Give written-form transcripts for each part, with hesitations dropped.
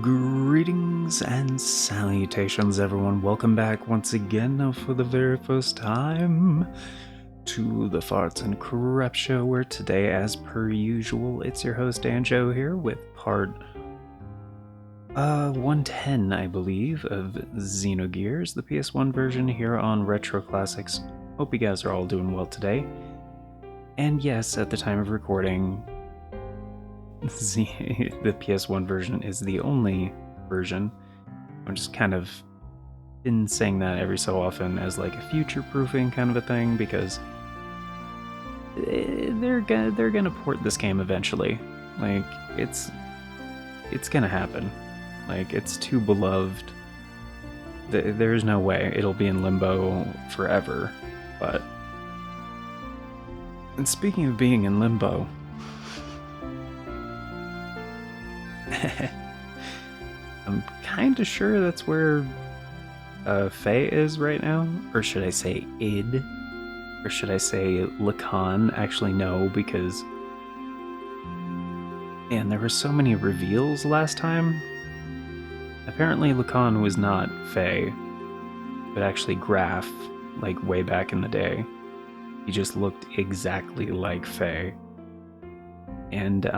Greetings and salutations, everyone. Welcome back once again for the very first time to the Farts and Crap Show, where today, as per usual, it's your host Anjo here with part 110, I believe, of Xenogears, the PS1 version here on Retro Classics. Hope you guys are all doing well today. And yes, at the time of recording, the PS1 version is the only version. I'm just kind of been saying that every so often as like a future-proofing kind of a thing, because they're gonna port this game eventually. Like it's gonna happen. Like, it's too beloved. There's no way it'll be in limbo forever. But, and speaking of being in limbo, I'm kind of sure that's where Faye is right now. Or should I say id? Or should I say Lacan? Actually, no, because man, there were so many reveals last time. Apparently Lacan was not Faye, but actually Graf, like way back in the day. He just looked exactly like Faye. And,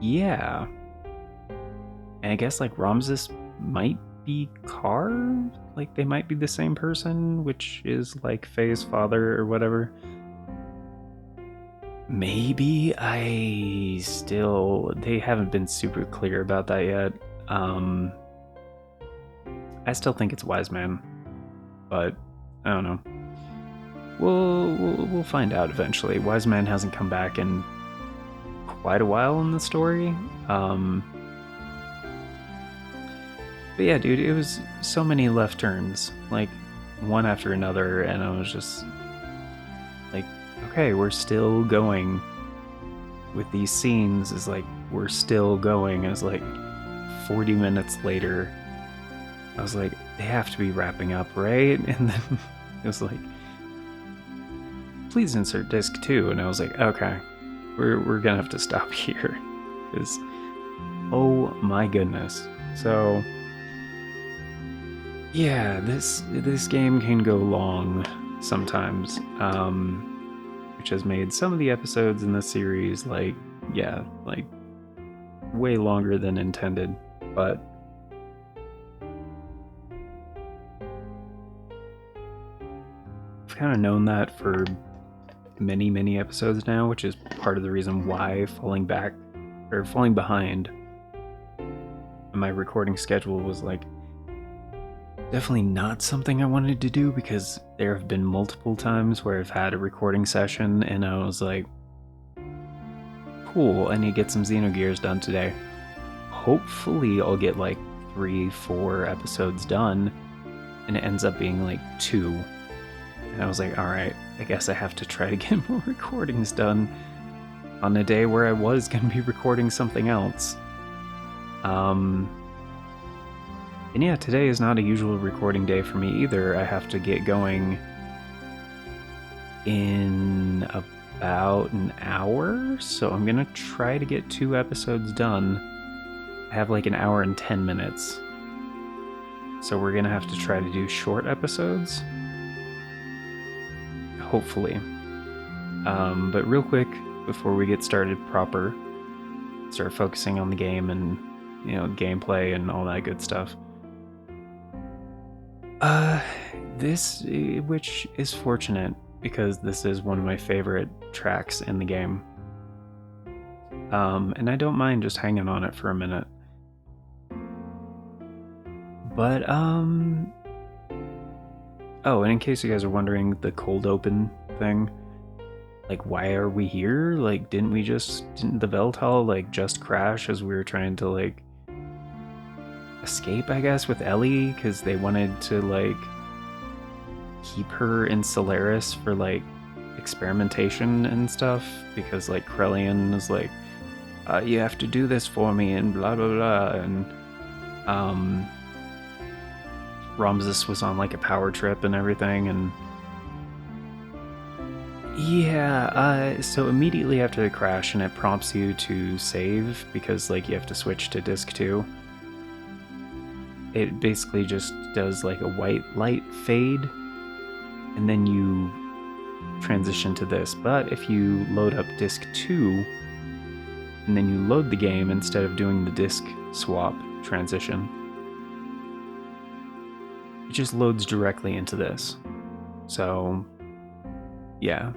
yeah. And I guess, like, Ramses might be carved? Like, they might be the same person, which is, like, Faye's father or whatever. Maybe. They haven't been super clear about that yet. I still think it's Wise Man, but I don't know. We'll find out eventually. Wise Man hasn't come back in quite a while in the story. But yeah, dude, it was so many left turns, like one after another, and I was just like, okay, we're still going with these scenes. Is like, we're still going. It's like 40 minutes later, I was like, they have to be wrapping up, right? And then it was like, please insert disc 2. And I was like, okay, we're gonna have to stop here, because oh my goodness. So yeah, this game can go long sometimes, which has made some of the episodes in the series like way longer than intended. But I've kind of known that for many episodes now, which is part of the reason why falling behind in my recording schedule was like definitely not something I wanted to do, because there have been multiple times where I've had a recording session and I was like, cool, I need to get some Xenogears done today. Hopefully I'll get like 3-4 episodes done, and it ends up being like 2. And I was like, alright, I guess I have to try to get more recordings done on a day where I was going to be recording something else. And yeah, today is not a usual recording day for me either. I have to get going in about an hour, so I'm gonna try to get 2 episodes done. I have like an hour and 10 minutes. So we're gonna have to try to do short episodes. Hopefully. But real quick, before we get started proper, start focusing on the game and, you know, gameplay and all that good stuff. This, which is fortunate, because this is one of my favorite tracks in the game. And I don't mind just hanging on it for a minute. But, oh, and in case you guys are wondering, the cold open thing, like, why are we here? Like, didn't the Veltal, like, just crash as we were trying to, like, escape, I guess, with Ellie, because they wanted to, like, keep her in Solaris for, like, experimentation and stuff, because, like, Krellian was like, you have to do this for me, and blah blah blah, and Ramses was on, like, a power trip and everything, and Yeah, so immediately after the crash, and it prompts you to save because like you have to switch to disc 2. It basically just does like a white light fade, and then you transition to this. But if you load up disc 2, and then you load the game instead of doing the disc swap transition, it just loads directly into this. So yeah,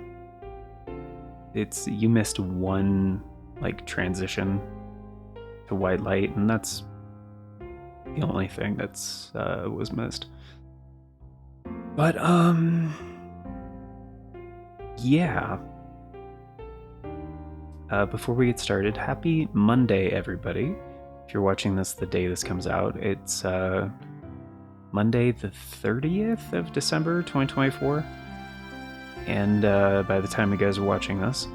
it's, you missed one like transition to white light, and that's the only thing that's was missed. But yeah, before we get started, happy Monday, everybody. If you're watching this the day this comes out, it's Monday the 30th of December 2024. And by the time you guys are watching this,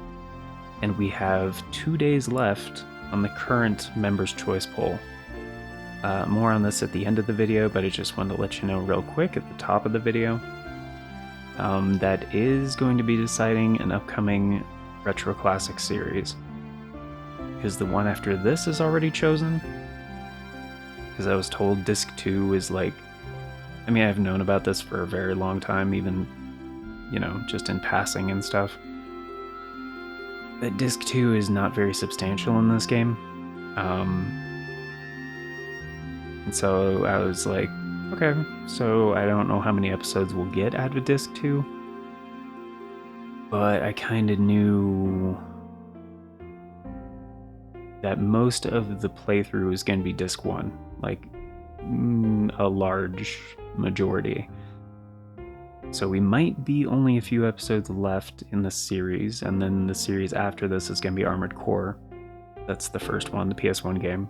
and we have 2 days left on the current Members' Choice poll. More on this at the end of the video, but I just wanted to let you know real quick at the top of the video. That is going to be deciding an upcoming Retro Classic series. Because the one after this is already chosen. Because I was told Disc 2 is like... I mean, I've known about this for a very long time, even, you know, just in passing and stuff. But Disc 2 is not very substantial in this game. And so I was like, okay, so I don't know how many episodes we'll get out of Disc 2. But I kind of knew that most of the playthrough is going to be Disc 1. Like, a large majority. So we might be only a few episodes left in the series, and then the series after this is going to be Armored Core. That's the first one, the PS1 game.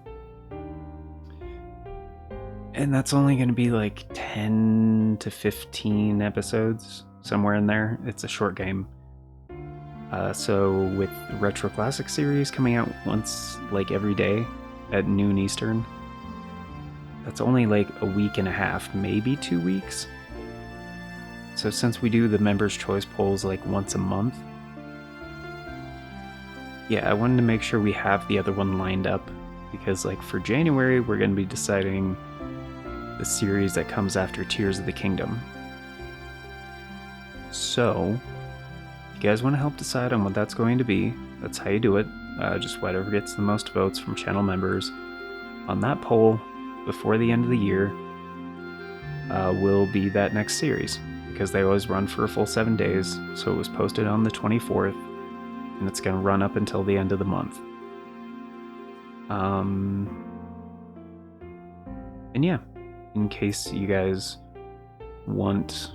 And that's only going to be like 10 to 15 episodes, somewhere in there. It's a short game. So with the Retro Classic series coming out once, like every day at noon Eastern, that's only like a week and a half, maybe 2 weeks. So since we do the Members' Choice polls like once a month, yeah, I wanted to make sure we have the other one lined up, because like for January, we're going to be deciding the series that comes after Tears of the Kingdom. So, if you guys want to help decide on what that's going to be, that's how you do it. Just whatever gets the most votes from channel members on that poll before the end of the year will be that next series, because they always run for a full 7 days. So it was posted on the 24th, and it's going to run up until the end of the month. And yeah, in case you guys want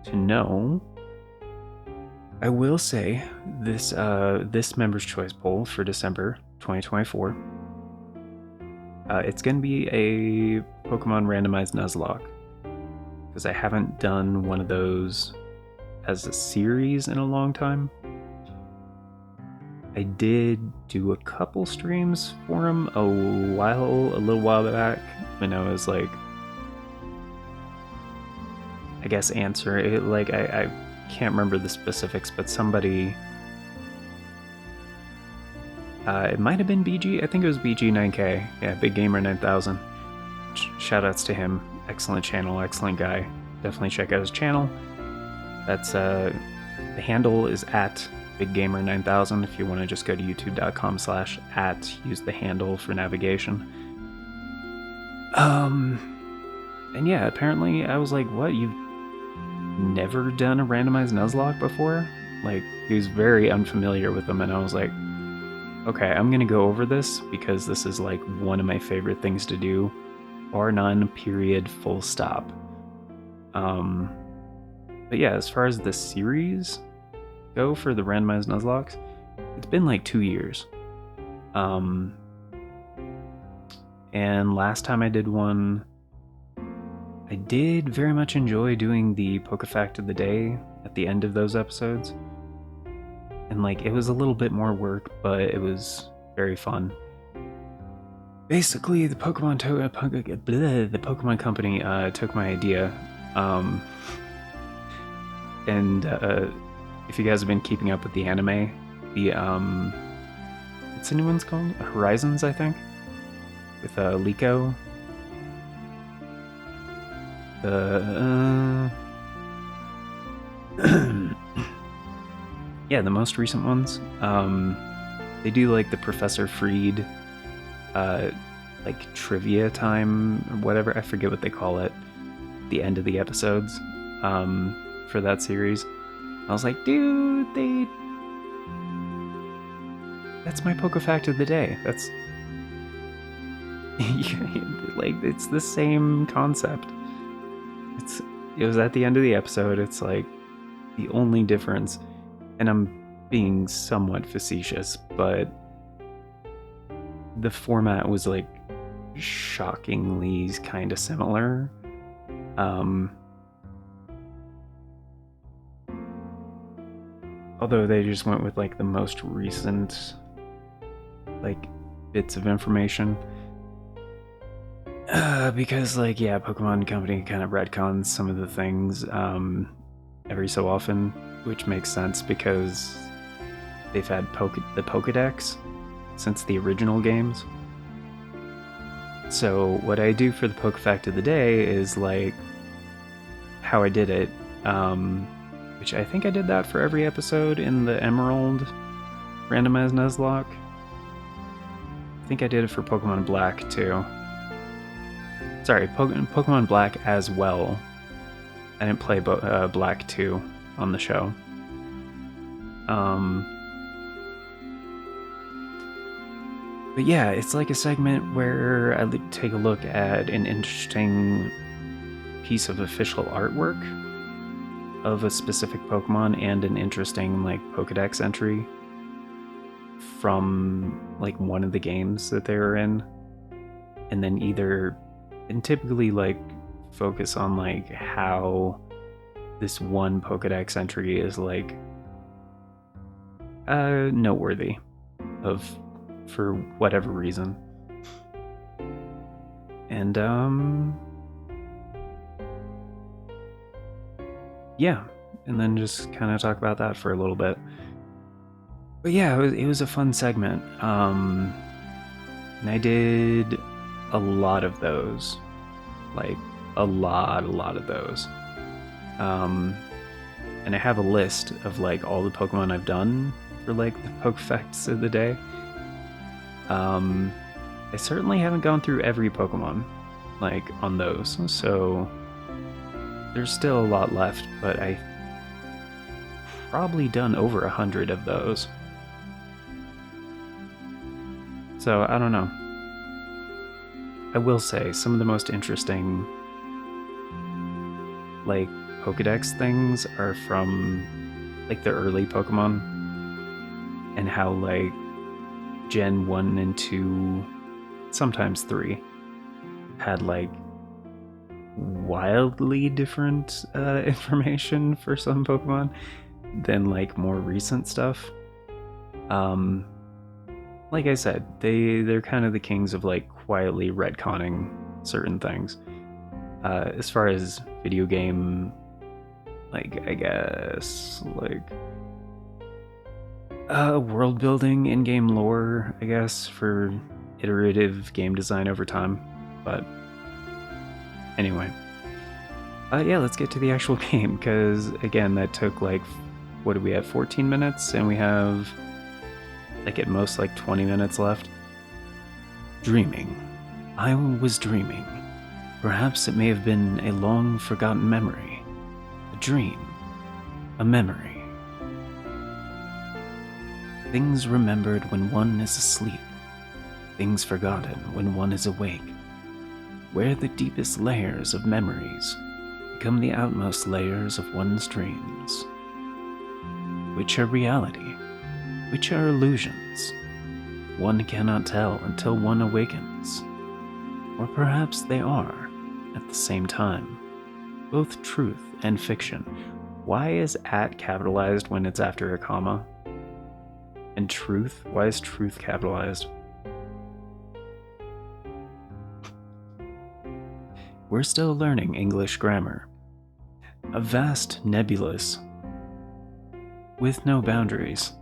to know, I will say this this Members' Choice poll for December 2024, it's going to be a Pokemon randomized Nuzlocke, because I haven't done one of those as a series in a long time. I did do a couple streams for him a little while back, when I was like, I guess answer it, like I can't remember the specifics, but somebody, it might have been BG, I think it was BG9K, yeah, Big Gamer 9000. Shoutouts to him, excellent channel, excellent guy. Definitely check out his channel. That's the handle is at BigGamer9000 if you want to just go to youtube.com/@, use the handle for navigation. And yeah, apparently I was like, what, you've never done a randomized Nuzlocke before? Like, he was very unfamiliar with them, and I was like, okay, I'm gonna go over this, because this is like one of my favorite things to do, bar none, period, full stop. But yeah, as far as the series go for the randomized Nuzlocks, it's been like 2 years. And last time I did one, I did very much enjoy doing the PokeFact of the day at the end of those episodes. And like, it was a little bit more work, but it was very fun. Basically, the Pokemon Company took my idea, and if you guys have been keeping up with the anime, the what's the new one's called? Horizons, I think, with Liko. The yeah, the most recent ones. They do like the Professor Freed, like trivia time or whatever. I forget what they call it. The end of the episodes, for that series. I was like, dude, that's my Poke Fact of the day. That's like, it's the same concept. It was at the end of the episode. It's like the only difference, and I'm being somewhat facetious, but the format was like shockingly kind of similar. Although they just went with like the most recent like bits of information. Because like, yeah, Pokemon Company kind of retcons some of the things every so often, which makes sense because they've had the Pokedex since the original games. So what I do for the Poke Fact of the day is like how I did it, which I think I did that for every episode in the Emerald Randomized Nuzlocke. I think I did it for Pokemon Black too. Sorry, Pokemon Black as well. I didn't play Black 2 on the show. But yeah, it's like a segment where I take a look at an interesting piece of official artwork of a specific Pokemon and an interesting like Pokedex entry from like one of the games that they were in, and then and typically like focus on like how this one Pokedex entry is like noteworthy for whatever reason. And yeah, and then just kind of talk about that for a little bit. But yeah, it was a fun segment. And I did a lot of those, like a lot of those. And I have a list of like all the Pokemon I've done for like the Poke Facts of the day. I certainly haven't gone through every Pokemon like on those, so there's still a lot left, but I probably done over 100 of those. So I don't know. I will say some of the most interesting like Pokedex things are from like the early Pokemon, and how like Gen 1 and 2, sometimes 3, had like wildly different information for some Pokemon than like more recent stuff. Like I said, they're kind of the kings of like quietly retconning certain things. As far as video game, like I guess like world building, in-game lore, I guess, for iterative game design over time. But anyway, yeah, let's get to the actual game, because again, that took like, what do we have, 14 minutes, and we have like at most like 20 minutes left. Dreaming. I was dreaming. Perhaps it may have been a long forgotten memory, a dream, a memory. Things remembered when one is asleep, things forgotten when one is awake, where the deepest layers of memories become the outmost layers of one's dreams. Which are reality? Which are illusions? One cannot tell until one awakens. Or perhaps they are, at the same time, both truth and fiction. Why is "at" capitalized when it's after a comma? And truth? Why is truth capitalized? We're still learning English grammar. A vast nebulous. with no boundaries.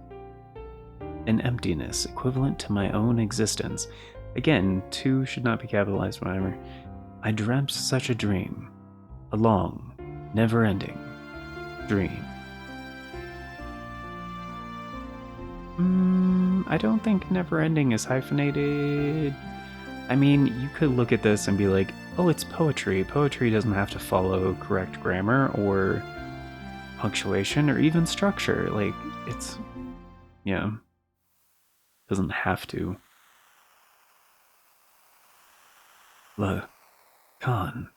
An emptiness equivalent to my own existence. Again, two should not be capitalized, whatever. I dreamt such a dream. A long, never-ending dream. I don't think never-ending is hyphenated. I mean, you could look at this and be like, oh, it's poetry. Poetry doesn't have to follow correct grammar or punctuation or even structure. Like, it's, yeah, doesn't have to. Lacan.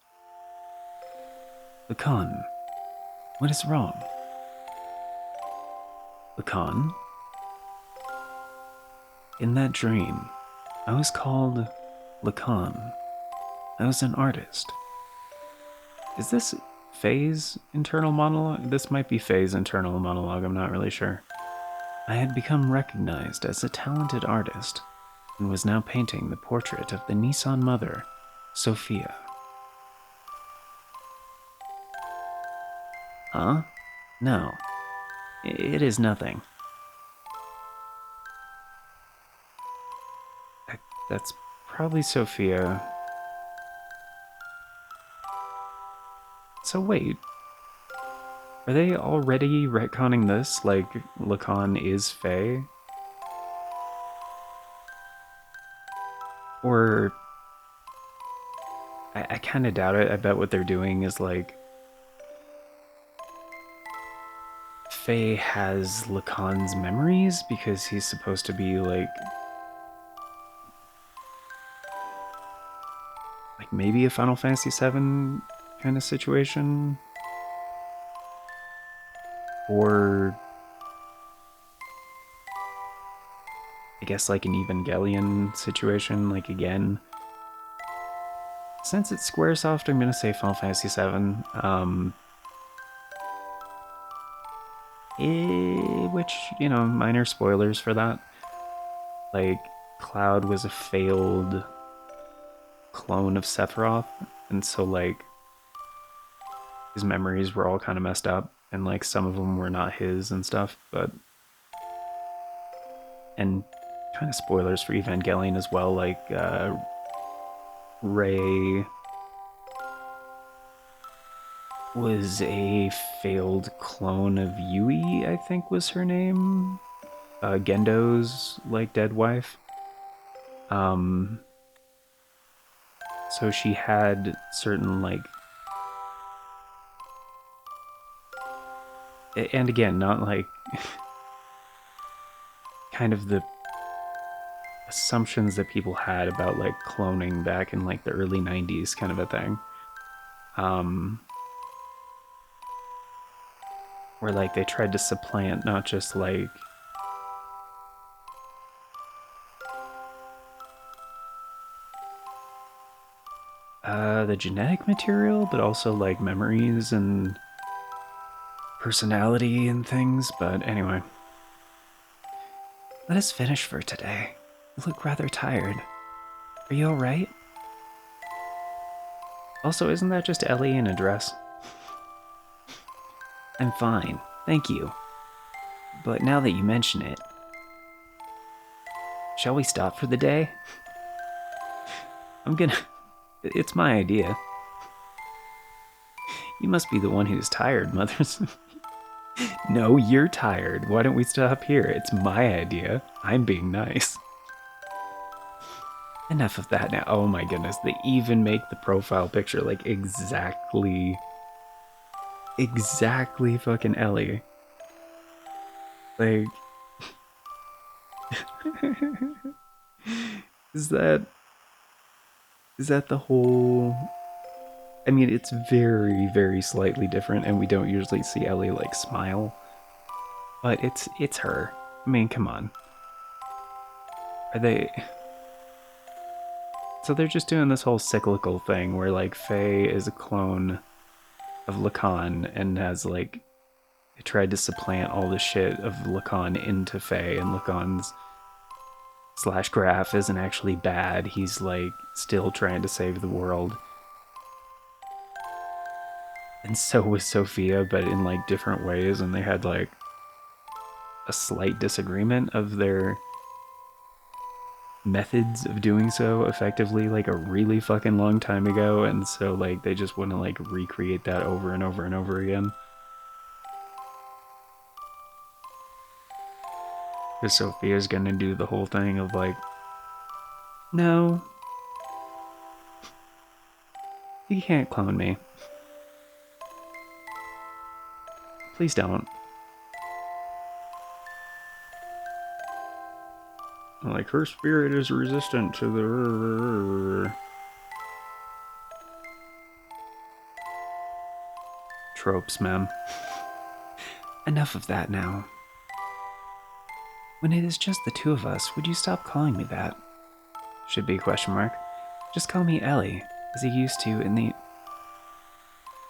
Lacan. What is wrong? Lacan? In that dream, I was called Lacan. I was an artist. Is this Faye's internal monologue? This might be Faye's internal monologue, I'm not really sure. I had become recognized as a talented artist and was now painting the portrait of the Nissan mother, Sophia. Huh? No. It is nothing. That's probably Sophia. So wait. Are they already retconning this? Like, Lacan is Faye? Or... I kind of doubt it. I bet what they're doing is like... Faye has Lacan's memories because he's supposed to be like maybe a Final Fantasy VII kind of situation, or I guess like an Evangelion situation. Like again, since it's Squaresoft, I'm gonna say Final Fantasy VII. Which, you know, minor spoilers for that. Like, Cloud was a failed clone of Sephiroth, and so, like, his memories were all kind of messed up, and, like, some of them were not his and stuff, but... And kind of spoilers for Evangelion as well, like, Rey was a failed clone of Yui, I think was her name. Gendo's, like, dead wife. So she had certain, like... And again, not, like... kind of the assumptions that people had about, like, cloning back in, like, the early 90s kind of a thing. Where, like, they tried to supplant not just, like... the genetic material, but also, like, memories and personality and things, but anyway. Let us finish for today. You look rather tired. Are you alright? Also, isn't that just Ellie in a dress? I'm fine, thank you. But now that you mention it, shall we stop for the day? It's my idea. You must be the one who's tired, Mothers. No, you're tired. Why don't we stop here? It's my idea. I'm being nice. Enough of that now. Oh my goodness, they even make the profile picture like exactly fucking Ellie. Like... Is that the whole... I mean, it's very, very slightly different, and we don't usually see Ellie, like, smile. But it's her. I mean, come on. Are they... So they're just doing this whole cyclical thing where, like, Faye is a clone of Lacan and has, like... They tried to supplant all the shit of Lacan into Faye, and Lacan's slash graph isn't actually bad. He's, like, still trying to save the world. And so was Sophia, but in, like, different ways, and they had, like... a slight disagreement of their methods of doing so effectively like a really fucking long time ago, and so like they just want to like recreate that over and over and over again. Because Sophia's gonna do the whole thing of like, no, you can't clone me. Please don't. Like, her spirit is resistant to the tropes, man. Enough of that now. When it is just the two of us, would you stop calling me that? Should be a question mark. Just call me Ellie, as you used to in the...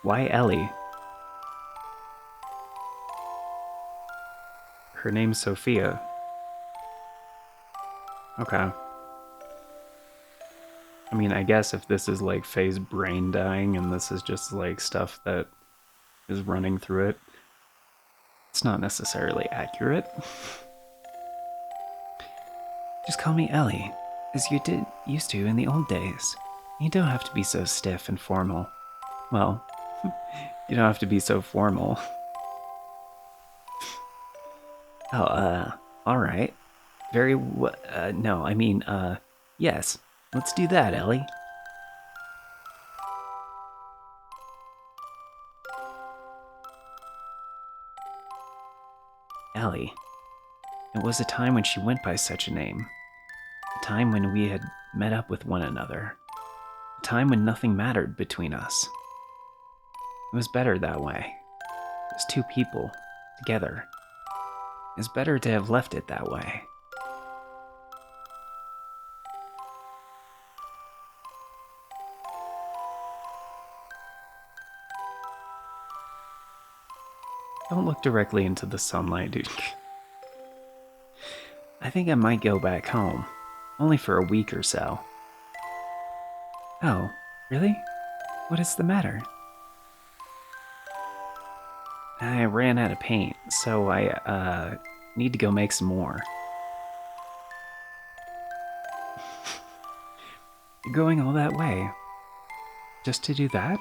Why Ellie? Her name's Sophia. Okay. I mean, I guess if this is like Faye's brain dying and this is just like stuff that is running through it, it's not necessarily accurate. Just call me Ellie, as you used to in the old days. You don't have to be so stiff and formal. Well, you don't have to be so formal. Oh, alright. No, I mean, yes. Let's do that, Ellie. Ellie. It was a time when she went by such a name. A time when we had met up with one another. A time when nothing mattered between us. It was better that way. As two people, together. It was better to have left it that way. Don't look directly into the sunlight, dude. I think I might go back home. Only for a week or so. Oh, really? What is the matter? I ran out of paint, so I, need to go make some more. You're going all that way? Just to do that?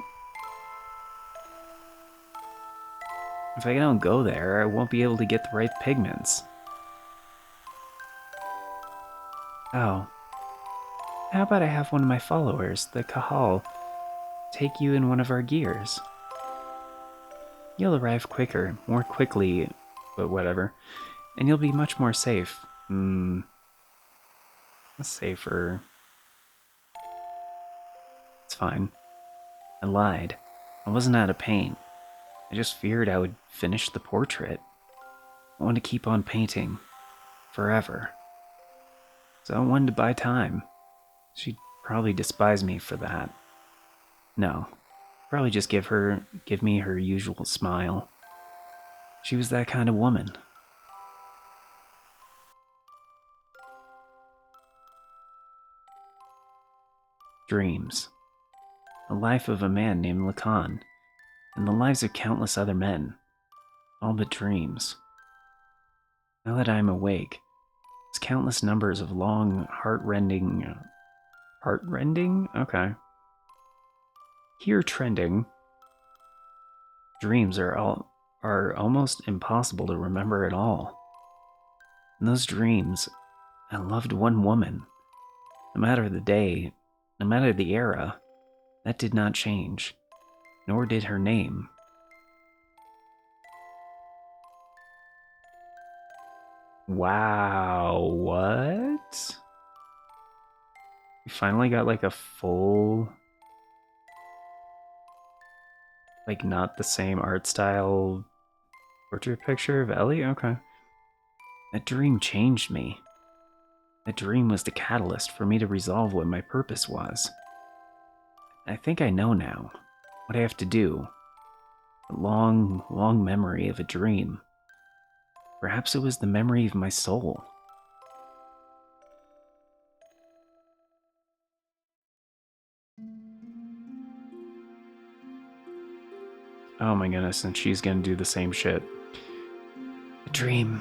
If I don't go there, I won't be able to get the right pigments. Oh. How about I have one of my followers, the Kahal, take you in one of our gears? You'll arrive quicker, more quickly, but whatever. And you'll be much more safe. Safer. It's fine. I lied. I wasn't out of paint. I just feared I would finish the portrait. I wanted to keep on painting. Forever. So I wanted to buy time. She'd probably despise me for that. No. Probably just give me her usual smile. She was that kind of woman. Dreams. The life of a man named Lacan, and the lives of countless other men. All but dreams. Now that I am awake, there's countless numbers of long, heart-rending... Heart-rending? Okay. Here trending. Dreams are almost impossible to remember at all. In those dreams, I loved one woman. No matter the day, no matter the era, that did not change, nor did her name. Wow, what? We finally got like a full... Like not the same art style portrait picture of Ellie? Okay. That dream changed me. That dream was the catalyst for me to resolve what my purpose was. I think I know now what I have to do. A long, long memory of a dream. Perhaps it was the memory of my soul. Oh my goodness, and she's gonna do the same shit. A dream.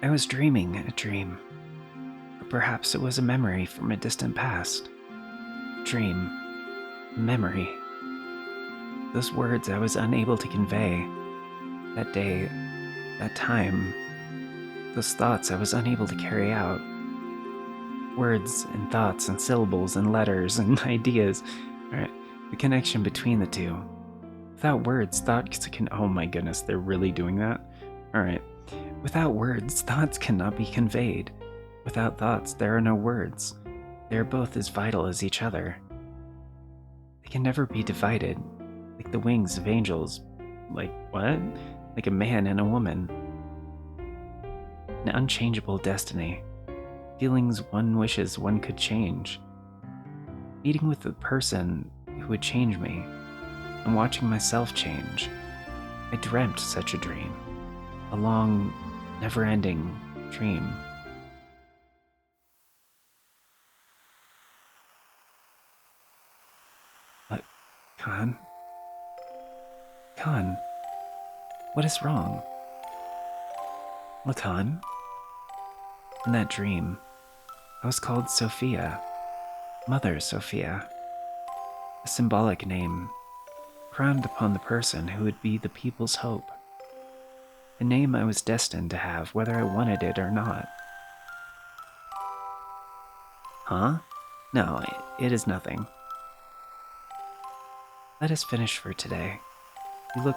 I was dreaming a dream. Or perhaps it was a memory from a distant past. Dream. Memory. Those words I was unable to convey. That day, that time. Those thoughts I was unable to carry out. Words and thoughts and syllables and letters and ideas. Alright, the connection between the two. Without words, thoughts can. Oh my goodness, they're really doing that? Alright. Without words, thoughts cannot be conveyed. Without thoughts, there are no words. They are both as vital as each other. They can never be divided, like the wings of angels. Like what? Like a man and a woman. An unchangeable destiny. Feelings one wishes one could change. Meeting with the person who would change me, and watching myself change. I dreamt such a dream. A long, never-ending dream. What? Khan? Khan? What is wrong? Lakan? In that dream, I was called Sophia. Mother Sophia. A symbolic name, crowned upon the person who would be the people's hope. A name I was destined to have whether I wanted it or not. Huh? No, it is nothing. Let us finish for today. You look...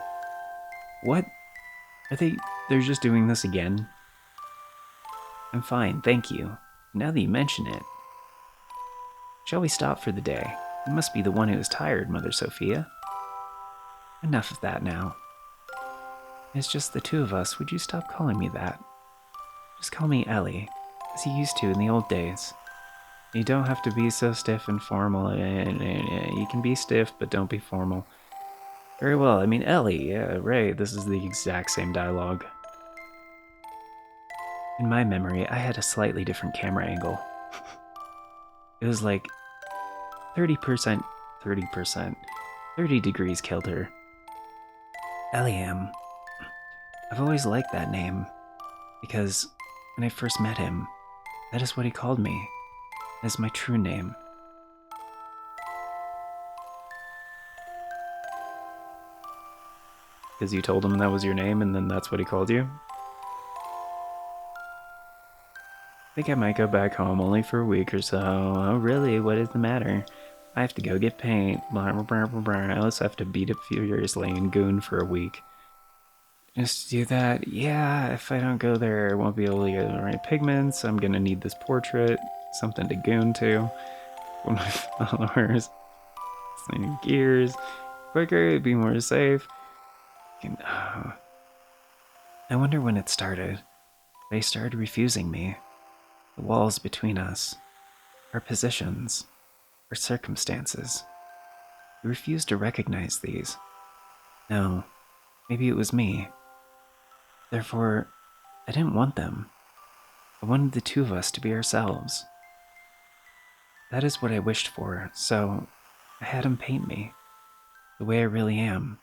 What? They're just doing this again? I'm fine, thank you. Now that you mention it. Shall we stop for the day? You must be the one who is tired, Mother Sophia. Enough of that now. It's just the two of us. Would you stop calling me that? Just call me Ellie, as you used to in the old days. You don't have to be so stiff and formal. You can be stiff, but don't be formal. Very well, I mean Ellie, yeah, right, this is the exact same dialogue. In my memory, I had a slightly different camera angle. It was like 30%, 30 degrees killed her. Eliam. I've always liked that name, because when I first met him, that is what he called me, as my true name. Because you told him that was your name, and then that's what he called you? I think I might go back home only for a week or so. Oh, really? What is the matter? I have to go get paint. Blah, blah, blah, blah, blah. I also have to beat up furiously and goon for a week. Just do that. Yeah, if I don't go there, I won't be able to get the right pigments. I'm gonna need this portrait. Something to goon to. For my followers. Xenogears. Quicker, be more safe. I wonder when it started. They started refusing me. The walls between us. Our positions. Our circumstances. He refused to recognize these. No, maybe it was me. Therefore, I didn't want them. I wanted the two of us to be ourselves. That is what I wished for, so I had him paint me. The way I really am.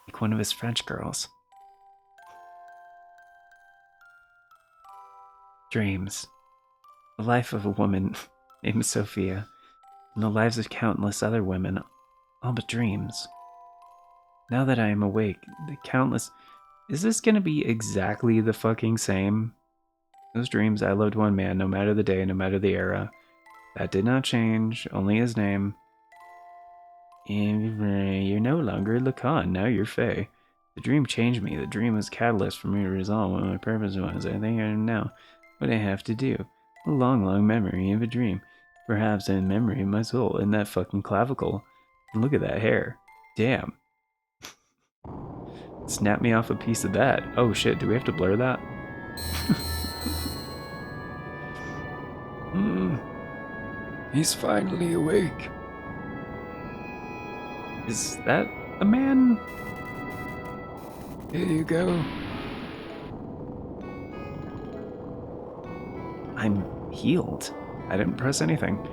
Like one of his French girls. Dreams. The life of a woman named Sophia, and the lives of countless other women, all but dreams. Now that I am awake, the countless... Is this gonna be exactly the fucking same? Those dreams, I loved one man, no matter the day, no matter the era. That did not change, only his name. You're no longer Lacan, now you're Faye. The dream changed me. The dream was a catalyst for me to resolve what my purpose was. I think I know what I have to do. A long, long memory of a dream. Perhaps in memory of my soul in that fucking clavicle. And look at that hair. Damn. Snap me off a piece of that. Oh shit, do we have to blur that? He's finally awake. Is that a man? Here you go. I'm healed. I didn't press anything.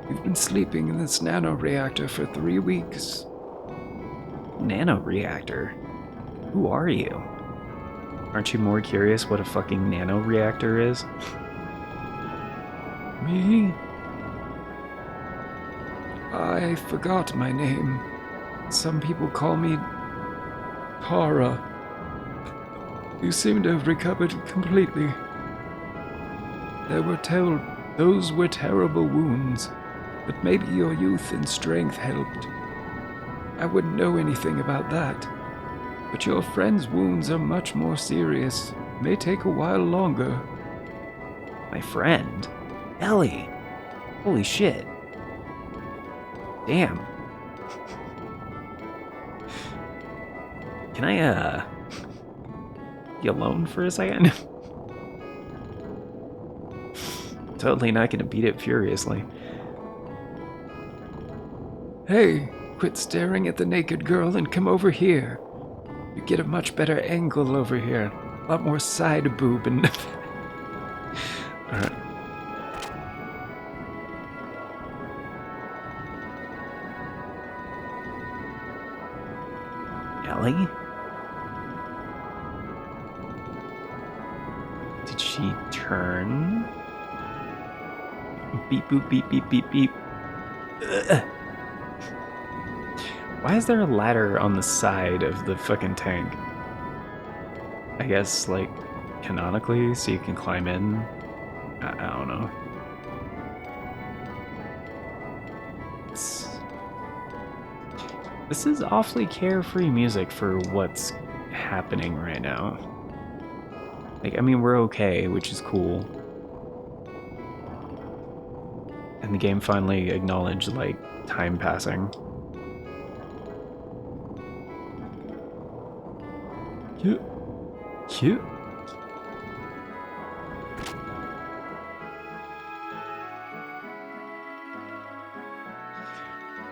You've been sleeping in this nano-reactor for 3 weeks. Nano-reactor? Who are you? Aren't you more curious what a fucking nanoreactor is? Me? I forgot my name. Some people call me Tara. You seem to have recovered completely. Those were terrible wounds, but maybe your youth and strength helped. I wouldn't know anything about that, but your friend's wounds are much more serious. May take a while longer. My friend? Ellie! Holy shit. Damn. Can I, be alone for a second? Totally not gonna beat it furiously. Hey, quit staring at the naked girl and come over here. You get a much better angle over here. A lot more side boob and... Alright. Ellie? Did she turn? Beep boop beep beep beep beep. Ugh. Why is there a ladder on the side of the fucking tank? I guess, like, canonically, so you can climb in? I don't know. This is awfully carefree music for what's happening right now. Like, I mean, we're okay, which is cool. And the game finally acknowledged, like, time passing. Cute. Cute.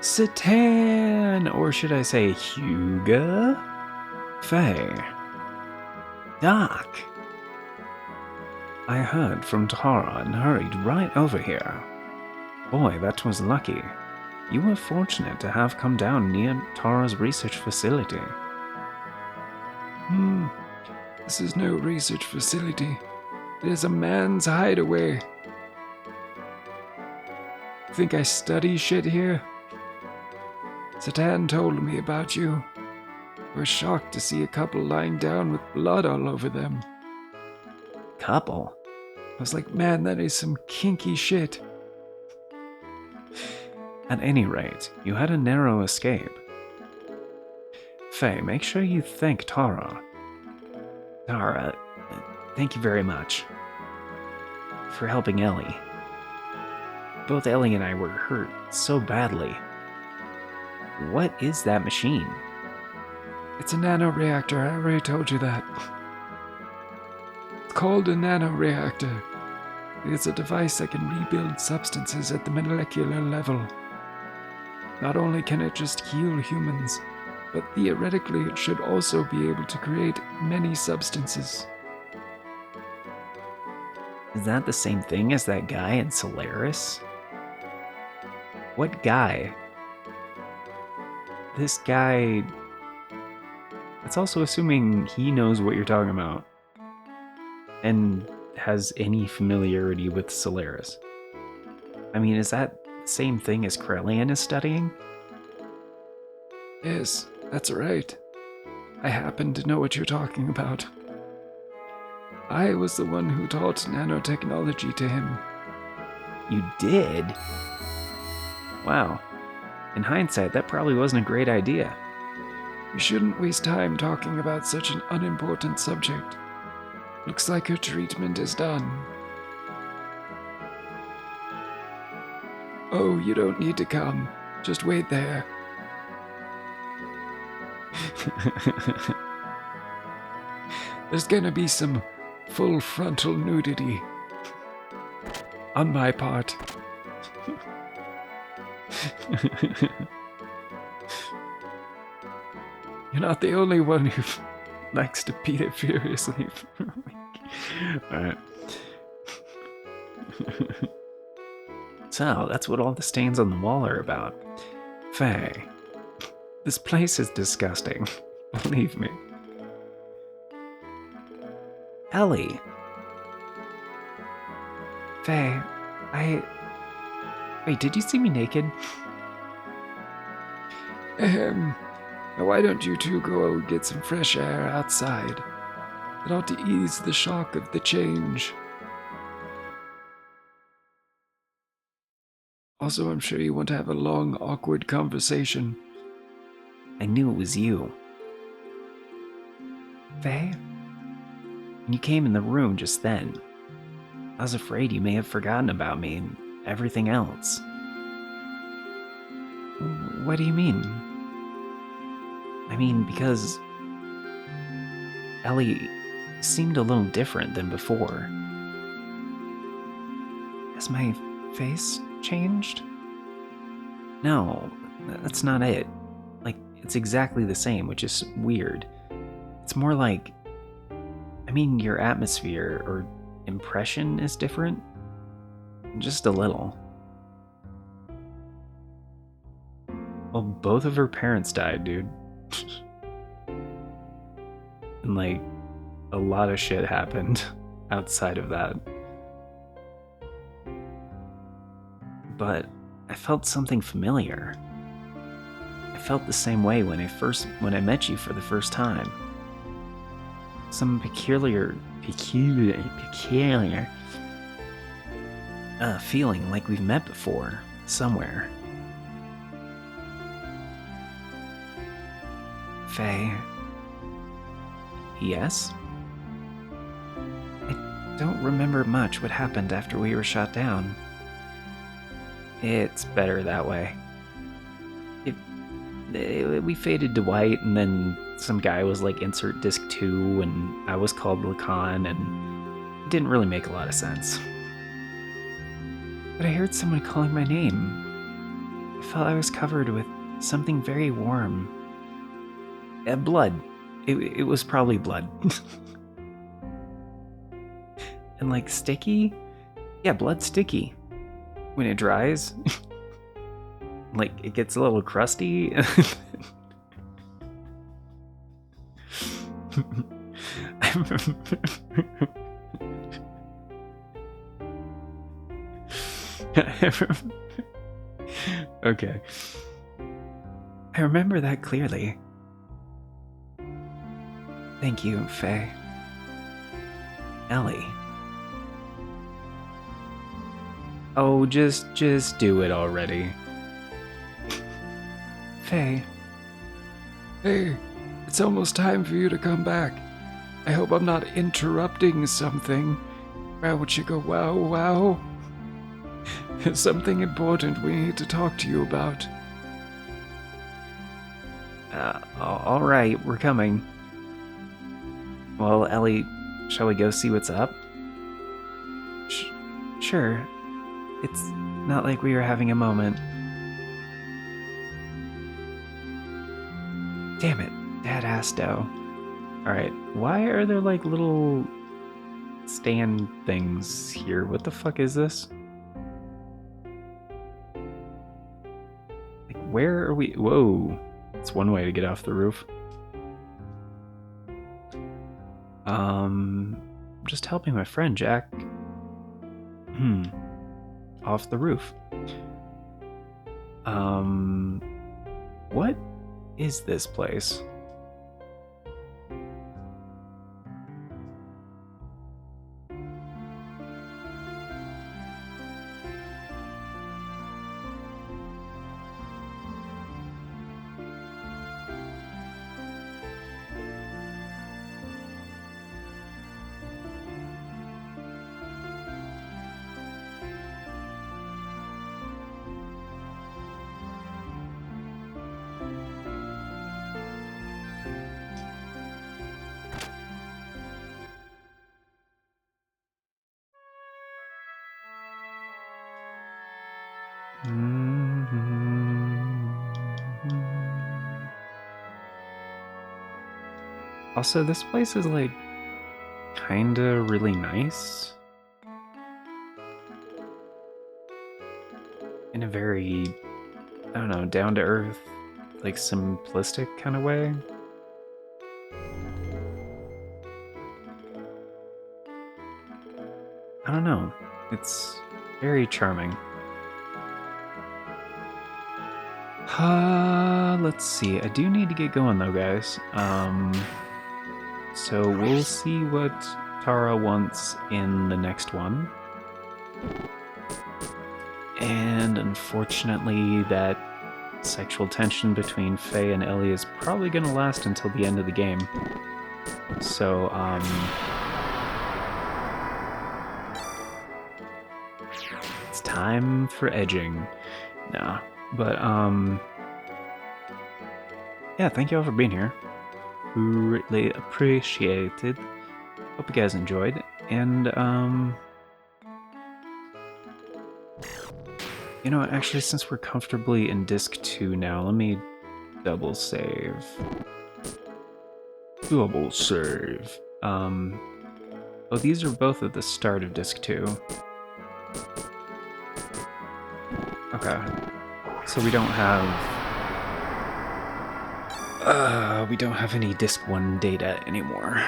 Satan! Or should I say Huga? Faye. Doc. I heard from Tara and hurried right over here. Boy, that was lucky. You were fortunate to have come down near Tara's research facility. This is no research facility. It is a man's hideaway. Think I study shit here? Satan told me about you. We're shocked to see a couple lying down with blood all over them. Couple? I was like, man, that is some kinky shit. At any rate, you had a narrow escape. Faye, make sure you thank Tara. Tara, thank you very much for helping Ellie. Both Ellie and I were hurt so badly. What is that machine? It's a nanoreactor, I already told you that. It's called a nanoreactor. It's a device that can rebuild substances at the molecular level. Not only can it just heal humans, but theoretically it should also be able to create many substances. Is that the same thing as that guy in Solaris? What guy? This guy... That's also assuming he knows what you're talking about. And has any familiarity with Solaris. I mean, is that the same thing as Krellian is studying? Yes, that's right. I happen to know what you're talking about. I was the one who taught nanotechnology to him. You did? Wow. In hindsight, that probably wasn't a great idea. We shouldn't waste time talking about such an unimportant subject. Looks like her treatment is done. Oh, you don't need to come. Just wait there. There's gonna be some full frontal nudity. On my part. You're not the only one who likes to beat it furiously for a week. Alright. So, that's what all the stains on the wall are about. Faye, this place is disgusting. Believe me. Ellie. Faye, Wait, did you see me naked? Now why don't you two go get some fresh air outside? It ought to ease the shock of the change. Also, I'm sure you want to have a long, awkward conversation. I knew it was you. Faye? When you came in the room just then, I was afraid you may have forgotten about me and everything else. What do you mean? I mean, because Ellie seemed a little different than before. Has my face changed? No, that's not it. Like, it's exactly the same, which is weird. It's more like, your atmosphere or impression is different. Just a little. Well, both of her parents died, dude. And, like, a lot of shit happened outside of that. But I felt something familiar. I felt the same way when I met you for the first time. Some peculiar feeling like we've met before, somewhere. Faye. Yes? I don't remember much what happened after we were shot down. It's better that way. We faded to white, and then some guy was like, insert disc 2, and I was called Lacan, and it didn't really make a lot of sense. But I heard someone calling my name. I felt I was covered with something very warm. Blood. It was probably blood. And like sticky? Yeah, blood's sticky. When it dries, like it gets a little crusty. Okay. I remember that clearly. Thank you, Faye. Ellie. Oh, just do it already. Faye. Hey, it's almost time for you to come back. I hope I'm not interrupting something. Wow, would you go wow, wow? There's something important we need to talk to you about. All right, we're coming. Well, Ellie, shall we go see what's up? Sure. It's not like we were having a moment. Damn it, Dad Asto. Alright, why are there like little stand things here? What the fuck is this? Like, where are we? Whoa. It's one way to get off the roof. Just helping my friend, Jack. Off the roof. What is this place? Also, this place is like kinda really nice. In a very, I don't know, down to earth, like simplistic kind of way. don't know. It's very charming. Let's see. I do need to get going though, guys. So we'll see what Tara wants in the next one. And unfortunately, that sexual tension between Faye and Ellie is probably going to last until the end of the game. So, it's time for edging. Nah, but, yeah, thank you all for being here. Greatly appreciated. Hope you guys enjoyed, and, you know, actually, since we're comfortably in Disc 2 now, let me double save. Double save. Oh, these are both at the start of Disc 2. Okay. So we don't have any Disc 1 data anymore.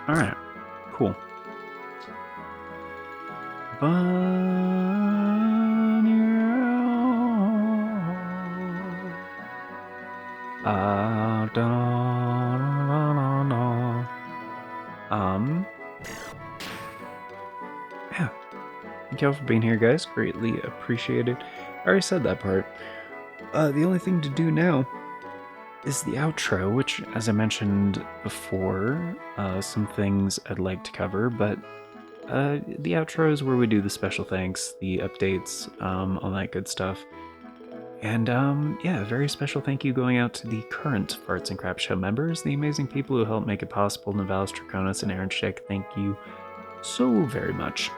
Alright. Cool. Yeah. Thank you all for being here, guys. Greatly appreciated. I already said that part. The only thing to do now is the outro, which, as I mentioned before, some things I'd like to cover, but the outro is where we do the special thanks, the updates, all that good stuff. And yeah, a very special thank you going out to the current Farts and Crap Show members, the amazing people who helped make it possible, Navalis Draconis and Aaron Schick. Thank you so very much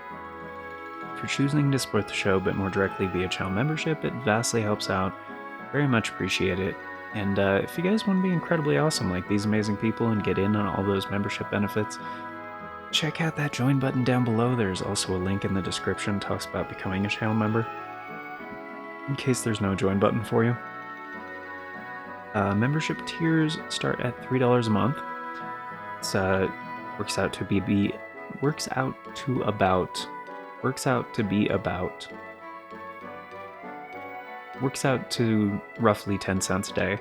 for choosing to support the show a bit more directly via channel membership. It vastly helps out. Very much appreciate it. And if you guys want to be incredibly awesome like these amazing people and get in on all those membership benefits, check out that join button down below. There's also a link in the description that talks about becoming a channel member, in case there's no join button for you. Membership tiers start at $3 a month. It's works out to roughly 10 cents a day.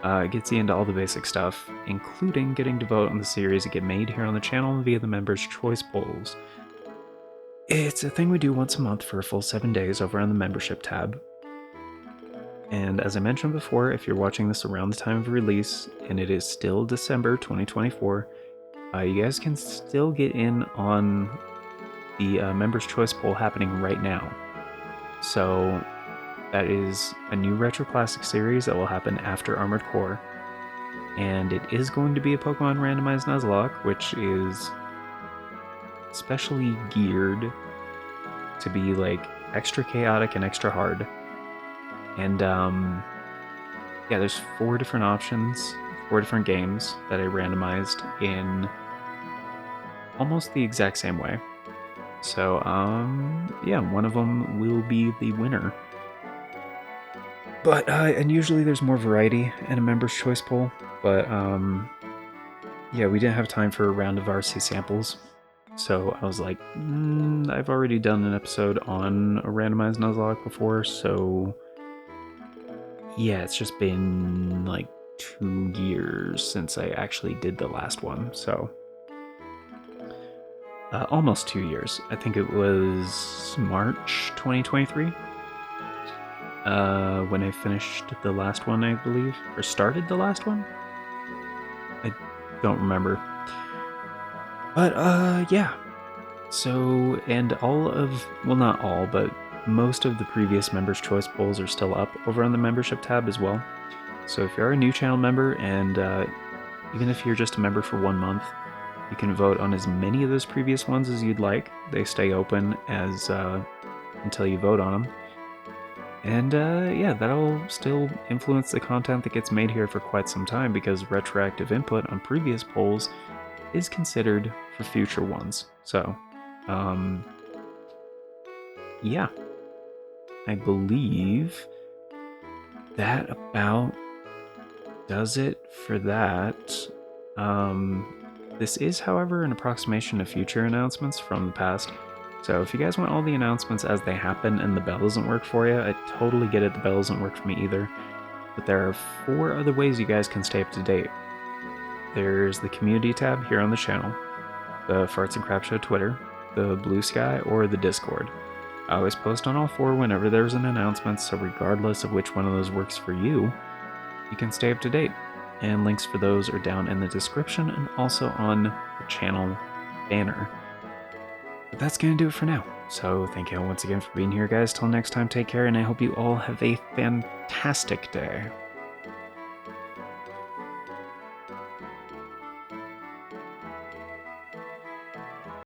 It gets you into all the basic stuff, including getting to vote on the series that get made here on the channel via the Members' Choice Polls. It's a thing we do once a month for a full 7 days over on the Membership tab. And as I mentioned before, if you're watching this around the time of release, and it is still December 2024, you guys can still get in on the Members' Choice Poll happening right now. So that is a new Retro Classic series that will happen after Armored Core. And it is going to be a Pokemon Randomized Nuzlocke, which is specially geared to be like extra chaotic and extra hard. And yeah, there's 4 different options, 4 different games that I randomized in almost the exact same way. So yeah, one of them will be the winner. But and usually there's more variety in a Members' Choice Poll, but yeah, we didn't have time for a round of RC samples. So I was like, I've already done an episode on a randomized Nuzlocke before, so yeah, it's just been like 2 years since I actually did the last one, so almost 2 years. I think it was March 2023 when I finished the last one, I believe, or started the last one. I don't remember. But yeah. So, and all of, well, not all, but most of the previous Members' Choice Polls are still up over on the membership tab as well. So if you're a new channel member, and even if you're just a member for 1 month, you can vote on as many of those previous ones as you'd like. They stay open as until you vote on them. And yeah, that'll still influence the content that gets made here for quite some time, because retroactive input on previous polls is considered for future ones. So, yeah, I believe that about does it for that. This is, however, an approximation of future announcements from the past. So if you guys want all the announcements as they happen and the bell doesn't work for you, I totally get it. The bell doesn't work for me either. But there are 4 other ways you guys can stay up to date. There's the community tab here on the channel, the Farts and Crap Show Twitter, the Bluesky, or the Discord. I always post on all 4 whenever there's an announcement, so regardless of which one of those works for you, you can stay up to date. And links for those are down in the description and also on the channel banner. But that's going to do it for now. So thank you all once again for being here, guys. Till next time, take care, and I hope you all have a fantastic day.